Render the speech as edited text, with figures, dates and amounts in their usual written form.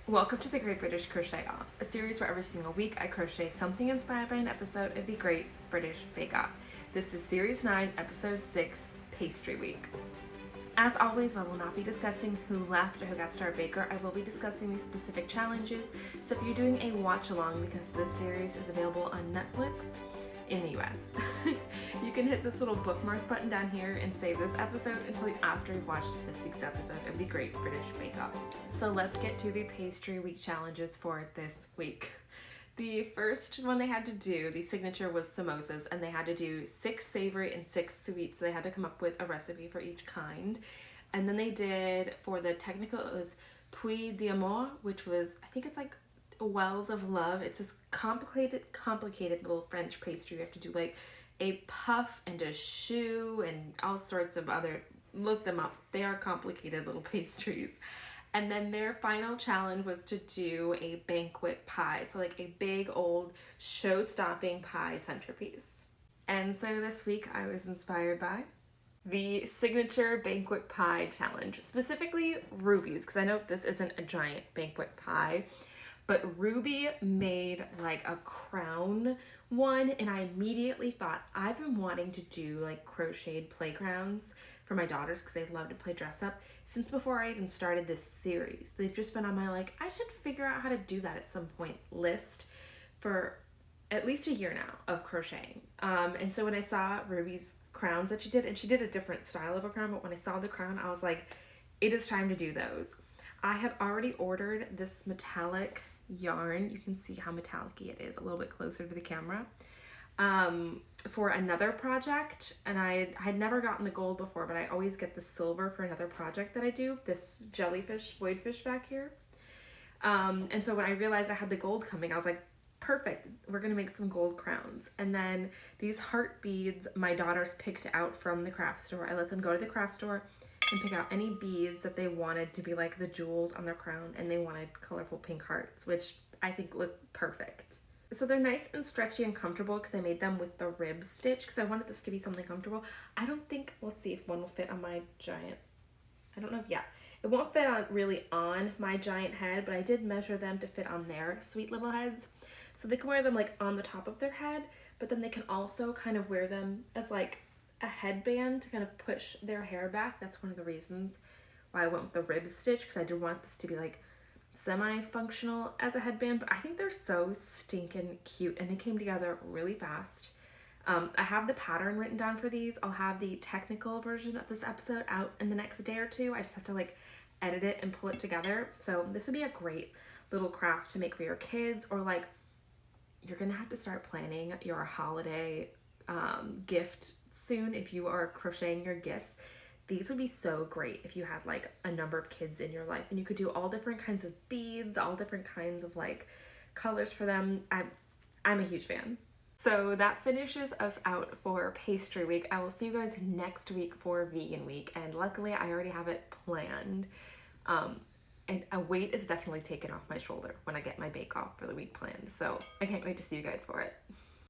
Welcome to the Great British Crochet Off, a series where every single week I crochet something inspired by an episode of the Great British Bake Off. This is Series 9, Episode 6, Pastry Week. As always, I will not be discussing who left or who got Star Baker. I will be discussing these specific challenges, so if you're doing a watch along, because this series is available on Netflix in the US, you can hit this little bookmark button down here and save this episode until after you've watched this week's episode of the Great British Bake Off. So let's get to the Pastry Week challenges for this week. The first one they had to do, the signature, was samosas, and they had to do 6 savory and 6 sweet, so they had to come up with a recipe for each kind. And then they did, for the technical, it was puits d'amour, which was, I think it's like wells of love. It's this complicated little French pastry. You have to do like a puff and a choux and all sorts of other, look them up. They are complicated little pastries. And then their final challenge was to do a banquet pie. So like a big old show-stopping pie centerpiece. And so this week I was inspired by the signature banquet pie challenge, specifically Ruby's, because I know this isn't a giant banquet pie, but Ruby made like a crown one, and I immediately thought, I've been wanting to do like crocheted playgrounds for my daughters because they love to play dress up since before I even started this series. They've just been on my like, I should figure out how to do that at some point list for at least a year now of crocheting. And so when I saw Ruby's crowns that she did, and she did a different style of a crown, but when I saw the crown, I was like, it is time to do those. I had already ordered this metallic yarn. You can see how metallic-y it is a little bit closer to the camera, for another project, and I had never gotten the gold before, but I always get the silver for another project that I do, this jellyfish void fish back here. And so when I realized I had the gold coming, I was like, perfect, we're gonna make some gold crowns. And then these heart beads my daughters picked out from the craft store. I let them go to the craft store and pick out any beads that they wanted to be like the jewels on their crown, and they wanted colorful pink hearts, which I think look perfect. So they're nice and stretchy and comfortable because I made them with the rib stitch because I wanted this to be something comfortable. I don't think, let's see if one will fit on my giant, I don't know if, yeah, it won't fit on really on my giant head, but I did measure them to fit on their sweet little heads. So they can wear them like on the top of their head, but then they can also kind of wear them as like a headband to kind of push their hair back. That's one of the reasons why I went with the rib stitch, because I did want this to be like semi-functional as a headband, but I think they're so stinking cute and they came together really fast. I have the pattern written down for these. I'll have the technical version of this episode out in the next day or two. I just have to like edit it and pull it together. So this would be a great little craft to make for your kids, or like you're gonna have to start planning your holiday gift soon if you are crocheting your gifts. These would be so great if you had like a number of kids in your life, and you could do all different kinds of beads, all different kinds of like colors for them. I'm a huge fan. So that finishes us out for Pastry Week. I will see you guys next week for Vegan Week, and luckily I already have it planned. And a weight is definitely taken off my shoulder when I get my bake off for the week planned. So I can't wait to see you guys for it.